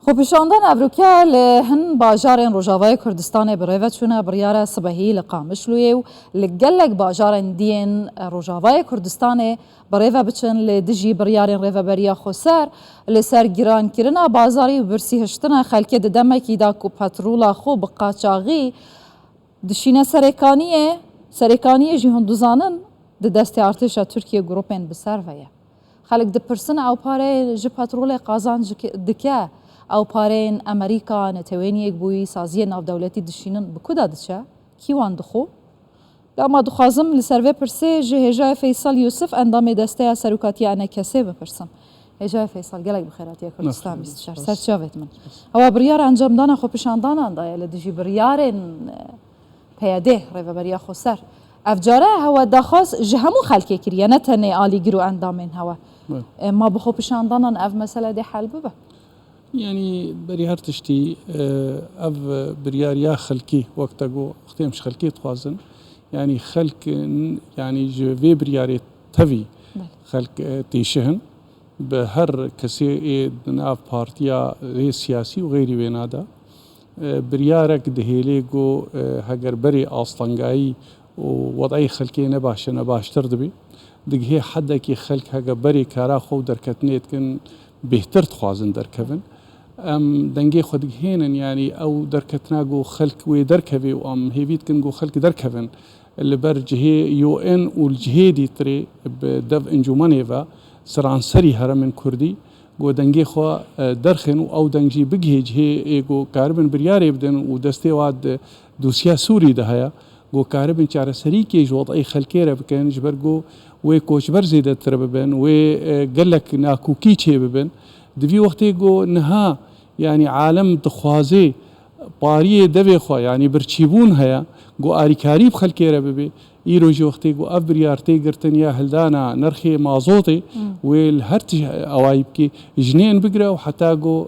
خۆپیشاندان ئەڤروکیا لە هەن باژارên Rojavayê Kurdistanê bi rêve çûne biryara sibehî li Qamişloyê û li gelek bajarên diyên Rojavayê Kurdistanê bi rêve biçin lê dijî biryarên rêveberiya Xweser li ser gîrankirina bazarî û birsîhiştina xelkê di demekî da ku petrola xwe bi qaçaxî dişîne serêkaniyê jî hundizanin di destê artêşa Tirkiye gropên bi ser ve ye. Xelek dipirsin ew parê ji petrolê qazanc dike, ew pareyên Amerîka netewêniyek bûyî saziyê navdewletî dişînin bi ku da diçe? Kî wan dixwe? Ama dixwazim li ser vê pirsê ji Hêjayê Feysal Yusuf endamê desteya serokatiya NKSê bipirsim. Hêjayê Feysal gelek bi xêratiya Kurdistan bîstişar. Serçavê min. Ewa biryara encamdana xwepîşandanan da ye li dijî biryarên PYD rêveberiya Xweser. Ev care hewa daxwaz ji hemû xelkê kiriye ne tenê alîgir û endamên hewa. Ma bi xwepîşandanan ev mesele dê hel bibe. يعني بري هر تشتي اف برياريا خلقي وقتا جو اختيمش خلقي تخوازن يعني خلق يعني جو في برياري تفي خلق تيشهن بهر كسي ناف بارتيا سياسي وغيري وينادا بريارك دهيلي جو هجر بري اصلنجاي ووضعي خلقي نباشتر دبي دقهي حدكي خلق هجر بري كارا خو دركتنيت كن بهتر تخوازن دركفن ام دنگي خود هينن يعني او دركتنا جو خلق وي دركبي وام هيفيت كن جو خلق دركفن اللي برجهي يو ان والجهيدي تري بدف انجومانيفا سرانسري هرمن كردي جو دنگي خو درخن او دنجي بگهي جهي جو كاربن برياري بدن ودستي واد دوسيا سوري دهيا جو كاربن چاره سري كي جو وضعي خلقي ربكن جبر جو وي كوچبر زيده ترببن وي قالك ناكوكي تشي ببن دفي وقتي جو نها يعني عالم دخوازي باريه دبي خو يعني برچيبون هيا جو اريكاري بخلكي رببي ايروجي وقتي جو افريارتي قرتن يا هلدانا نرخي مازوطي والهرت اوايبكي جنين بقرا وحتى جو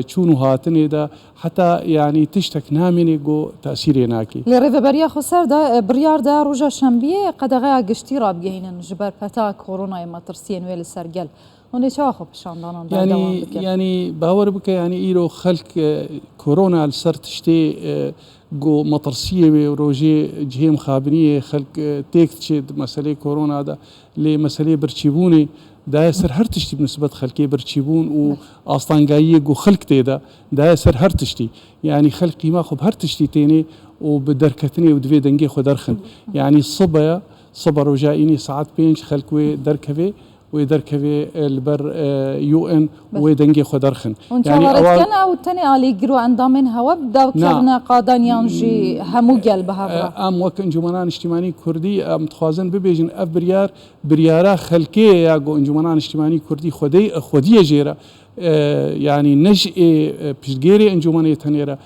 تشونو هاتني دا حتى يعني تشتك نامني جو تاثير هناكي لريفبريا خسر دا بريار دا روجا شنبيه قدغه گشتي راب جهينن جبر پتا كورونا ما ترسين ويل سرجل هوني شاخو بشاندان يعني باور بك يعني ايرو خلق كورونا السر تشتي جو مطرسيه وروجي جهيم خابنيه خلق تيكتشي مساله كورونا دا لمساله برچيبوني دا يسر هر تشتي بنسبه خلقي برچيبون واصلانغايه جو خلق تيدا دا يسر هر تشتي يعني خلقي ما خب هر تشتي تيني وبدركتني ودفي دنگي خو درخن يعني صبر وجايني ساعات بينش خلقوي دركبي ويدركبي البر يو ان ويدنجي خدرخن يعني كان او تاني الي جرو اندامن هوا بدا كرنا قادان يانجي همو قلبها ام وك انجمنان اجتماعي كردي ام تخوازن ببيجن اف بريارا خلقي يا جو انجمنان اجتماعي كردي خودي جيرا يعني نجئ بيشتغيري انجمنيه تنيرا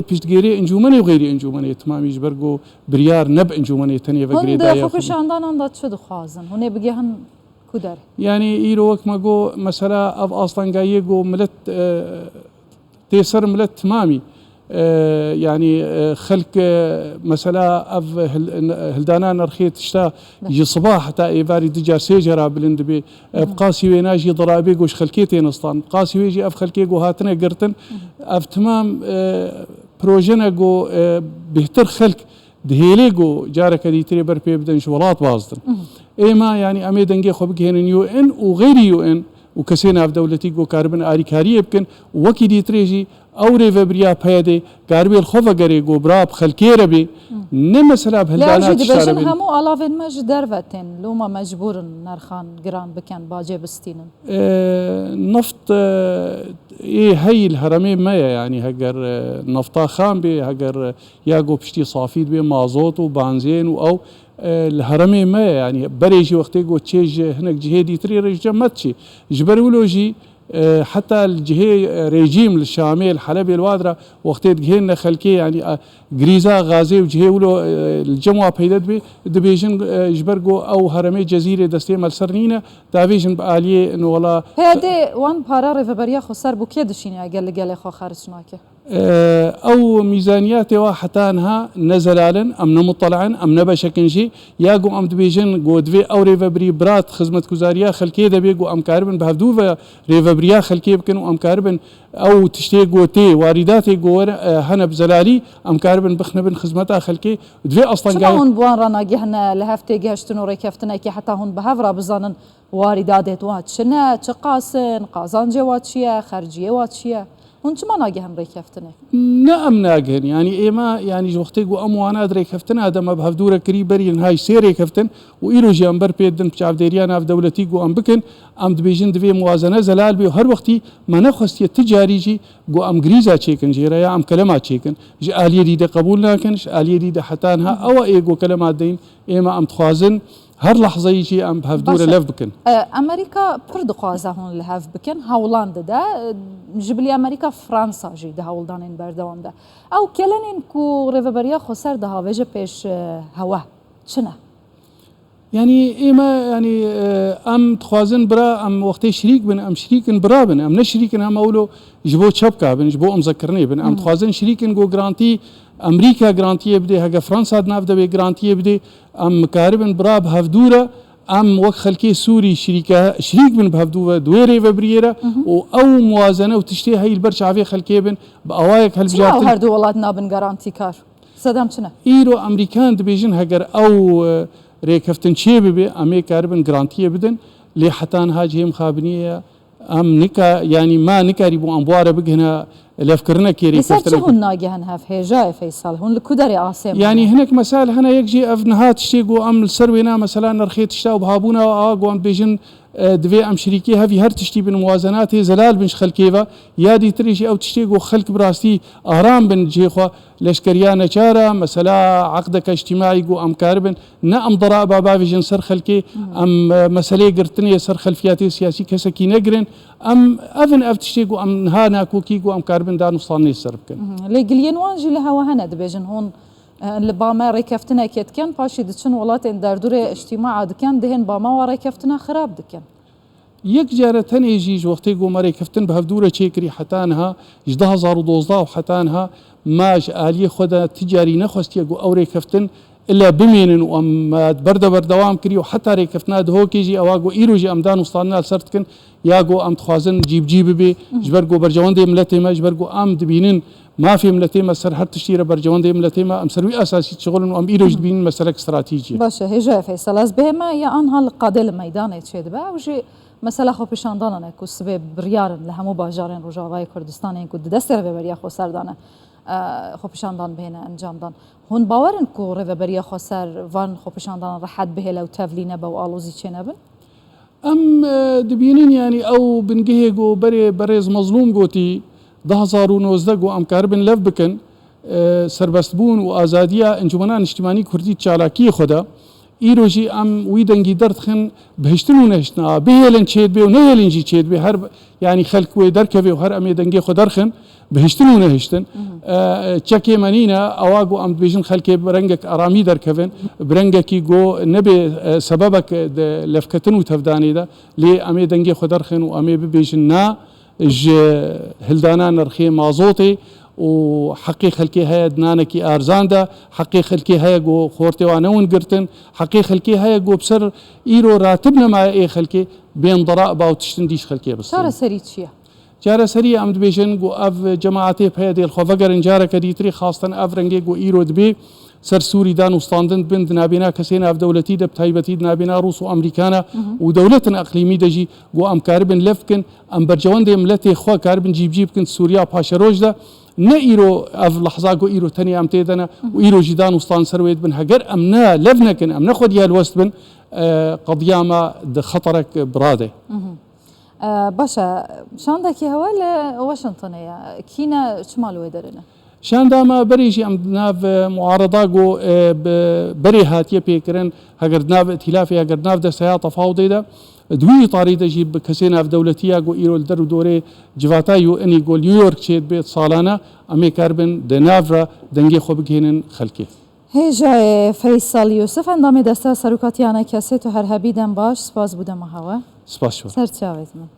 بيشتغيري انجمنيه وغيري انجمنيه تمام يجبرجو بريار نب انجمنيه تنيه وغريدا يا خوش عندنا ندات شد خازن هنا بيجهن كدر يعني إيروك ما جو مثلا أف أصلاً جاي جو ملت تيسر ملت تمامي يعني خلق مثلا أف هلدانا نرخيت شتا يجي صباح حتى إيفاري دجار سيجرا بلند بي بقاسي ويناجي ضرابي جوش خلقيتين أصلاً قاسي ويجي أف خلقي جو هاتنا قرتن أف تمام بروجنا جو بهتر خلق دهيلي جو جارك دي تري بربي بدن شولات بازدن ايما يعني امي دنگي خو بكين يو ان وغير يو ان وكسينا في دولتي جو كاربن اريكاري يمكن وكي دي تريجي او ريفبريا بايدي كاربي الخوفا غري جو براب خلكي ربي نمسلا بهلدانات اشترى بي همو الافين ماج درفتين لوما مجبور نرخان جران بكن باجي بستينن نفط هي الهرمين ما يعني هجر نفطا خام بي هجر ياغو بشتي صافيد بي مازوت وبنزين او الهرمين ما يعني بريجي وقتي جو تشيج هناك جهادي تري رجع ماتشي جبرولوجي حتى الجهي ريجيم الشامي الحلبي الوادرة وقتي جهينا خلكي يعني غريزا غازي وجهي ولو الجمعة بيدد بي دبيجن جبرجو او هرمي جزيرة دستي مالسرنينا دافيجن بآلية انه والله هادي وان بارا ريفبريا خسر بو كي دشيني قال خو خارج شناكي ئەو میزانیاتەوە حتانها نەزەلالن ئەم نەمطەلعن ئەم نەبەشەکنژی یاگو ئەم دبێژن گۆ دوێ ئەو ڕێڤەبری برات خزمەتگوزاریە خەلکێ دەبێت گۆ ئەمکار بن بە هەفتوو بە ڕێڤەبریا خەلکێ بکەن و ئەمکار بن ئەو تشتێک گۆتێ واریداتێک گۆوەرە هەنە بزەلالی ئەمکار بن بخنە بن خزمەتا خەلکێ دوێ ئەستەنگای هون بوان ڕناگەهنە لە هەفتێ گەشتن و ڕێکەفتنێکی حتا هون بە هەڤرا بزانن واریدادێت وات چنە چ قاسن قازانجێ وات چییە خەرجیە وات چییە هون چما ناگەهن ڕێکەفتنێک نه ئەم ناگەن ینی ئێمە ینی وەختێک و ئەم وانە ڕێکەفتن ئادەمە بە هەفتوورە کری بەرین های سێ ڕێکەفتن و ئیرۆژیان بەر پێدن چاودێریان ناودەوڵەتی گۆ ئەم بکەن ئەم دبێژن دوێ موازنە زەلال بێ و هەر وەختی مەنەخواستیە تجاریجی گۆ ئەم گریزا چێکن ژێرەیە ئەم کەلەما چێکن ژ ئالیەری دە قبول ناکەنش ئالیەری دە حتانها ئەوە ئێگۆ کەلەما دەین ئێمە ئەم تخوازن هەر لەحظەیەکی ئەم هەفتوورە لەف بکەن ئەمریکا پڕ دخوازە هون لە هەف بکەن هەوڵان دەدا ژبلی ئەمریکا فرانساژی دە هەوڵدانین بەردەوامدا ئەو کێلەنین و ڕێڤەبەریە خۆسەر دەهاوێژە پێش هەوە چنە ینی ئێمە ینی ئەم تخوازن برا ئەم وەختەی شریک بن ئەم شریکن برا بن ئەم نەشریکن هەم ئەولۆ ji بۆ چەپکا بن ji بۆ ئەمزەکردنێ بن ئەم تخوازن شریکن گۆ گرانتی ئەمریکا گرانتیە بدێ هەگە فرانسا ناو دەبێ گرانتیە بدێ ئەم مکاربن برا بە هەفتوورە ئەم وەک خەلکی سووری شریک بن بە هەفتووە دوێ ڕێڤەبریێرە و ئەو موازنە و تشتێ هەیل بەر چاوێ خەلکێ بن بە ئەوایەک هەلبژاتن هەردوو وڵات نابن گەرانتی کار سەدام چنە ئیرۆ ئەمریکان دەبێژن هەگەر ئەو ڕێکەفتن چێ ببێ ئەمێ کاربن گرانتیە بدن لێ حتان هاج هێم خابنیە ئەم نکا ینی ما نکاری بۆ ئەم بوارە بگهنە لەفکردنە کێریکەفتن هون ناگەهن هەف هێژای فەیساڵ هون لە کودەری ئاسێم ینی هەنێک مەسال هەنە یەکجێ ئەف نەهات شتێک و ئەم سەر وێنا مەسەلا نرخێت شتا و بهابوونەوە ئاوا گوان بێژن دوێ ئەم شریکی هەوی هەر تشتی بن موازنات زەلال بنش خەلکێوە یادی تریشی ئەو تشتێک و خەلک براستی ئارام بن جێخوا لەشکریان نەچارە مەسەلا عقدەکە اجتیماعی گو ئەمکار بن نە ئەم دەڕا باباژن سەر خەلکێ ئەم مەسلەی گرتنێ سەر خەلفیاتی سیاسی کەسێکی نەگرن ئەم ئەڤن ئەف تشتێک و ئەم نها ناکۆکی و ئەم کاربن دانوستانێ سەر بکەن لێ گلیێنوانژی لە هەوە هەنە دەبێژن هون لە بامە ڕێکەفتنەکێتکەن پاشی دچن وڵاتێن دەردورێ اجتیماع دکەن دهێن باماوە ڕێکەفتنە خراپ دکەن یەک جارە تەنێژیش وەختەی گۆمەڕێکەفتن بە هەفتوورە چێکری حتانها 2012 و حتانها ماش ئالیە خۆدا تجاری نەخواستیە گو ئەو ڕێکەفتن إلا بمێنن و ئەم بەردەوام کردی و حتا ڕێکەفتنا دهۆکێژی ئەوە گۆ ئیرۆژی ئەمدان وستاننا سەرکن یاگۆ ئەم تخوازن جیبجی ببێ ژبەر گۆ بەرجەوەندێ ملەتێمە ژبەر گۆ ئەم دبینن مافی ملەتێمە سەر هەر تشتیرە بەرجەوەندێ ملەتێمە ئەم سەروی ئاساسی شغڵن و ئەم ئیرۆژ ببینن مەسەرەك استراتیجیە باشە هێژای فەیسەڵ ئەس بێمە یا ئەنها لە قادە لە مەیدانێ چێ دەبە وژێ مەسەلا خۆپیشاندانانێک و سبێ بڕیارن لە هەموو باژارێن ڕۆژاوای کوردستانێک و دەستێ ڕێڤەبەریە خۆسەردانە خۆپیشاندان بهێنە ئەنجامدان هون باوەرن و ڕێڤەبەریە خۆسەر وان خۆپیشاندان ڕەحەت بهێ لەو تەڤلینە بە و ئاڵۆزی چێ نەبن ئەم دبینین ینی ئەو بنگەهێک و بەڕێز مەزلوم گوتی 2019 گۆ ئەمکار بن لەف بکەن سربەستبوون و ئازادیە ئەنجومەنان نیشتیمانی کوردی چالاکی خۆدا ئیرۆژی ئەم وی دەنگی دەردخن بهشتن و نەهشتنا بهێلن چێت بێ و نەهێلنجی چێت بێ هەر ینی خەلک وێ دەرکەوێ و هەر ئەمێ دەنگی خۆ دەرخن بهشتن و نەهشتن چەکێ مەنینە ئەوا گۆ ئەم دبێژن خەلکێ برەنگێک ئارامی دەرکەون برەنگێکی گۆ نەبێ سەبەبەک لەفکەتن و تەفدانێدا لێ ئەمێ دەنگی خۆ دەرخن و ئەمێ ببێژن نا هلدانا نرخێ مازۆتێ و حقی خەلکی هەیە دنانێکی ئارزاندا حقی خەلکی هەیە گۆ خۆرتێوانەون گرتن حقی خەلکی هەیە گۆ بسەر ئیرۆ راتب نەمایە ئێ خەلکێ بێن دەڕا باو تشتن دیش خەلکێ بس چارەسەری چییە چارەسەری ئەم دبێژن گۆ ئەف جەماعەتێ پێ دێڵخۆڤەگەرن جارەکە دیتری خاستن ئەف ڕەنگێ گۆ ئیرۆ دبێ سەر سووری دانوستاندن بن دنابێنا کەسێ ناودەوڵەتی دە تایبەتی دنابێنا ڕوس و ئەمریکانە و دەوڵەتن ئەقلیمی دەژی گۆ ئەم کاربن لەف بکەن ئەم بەرجەوەندێ ملەتێ خوا کاربن جیبجی بکەن سووریا پاشەرۆژدا نه ئیرۆ ئەف لەحظا گۆ ئیرۆ تەنی ئەم تێدەنە و ئیرۆژی دانوستان سەروێت بن هەگەر ئەم نە لەف نەکەن ئەم نەخۆ دیالوەست بن قەدیامە خەتەرێک برادێ باشە شاندێکی هەوە لە وەشنتنەیە کینە چماڵوێ دەرنە شاندامە بەرێژی ئەم ناو معارەدا گۆ بەرێ هاتیە پێکردن هەگەر ناو ئەتیلافی هەگەر ناو دەسەیا تەفاوتێدا دوی تاری دەژی بە کەسێ ناودەوڵەتیە گۆ ئیرۆل دەر و دۆرێ جواتای و ئەنی گۆ نیویۆرک چێت بێت ساڵانە ئەمێ کاربن دەناڤرە دەنگێ خۆ بگهێنن خەلکێ هێژای فەیساڵ یوسف ئەندامی دەستە سەرکاتیانە کەسێت و هەر هەبیدەم باش سپاس بوودەمە هەوە سپاس سەرچاوێت من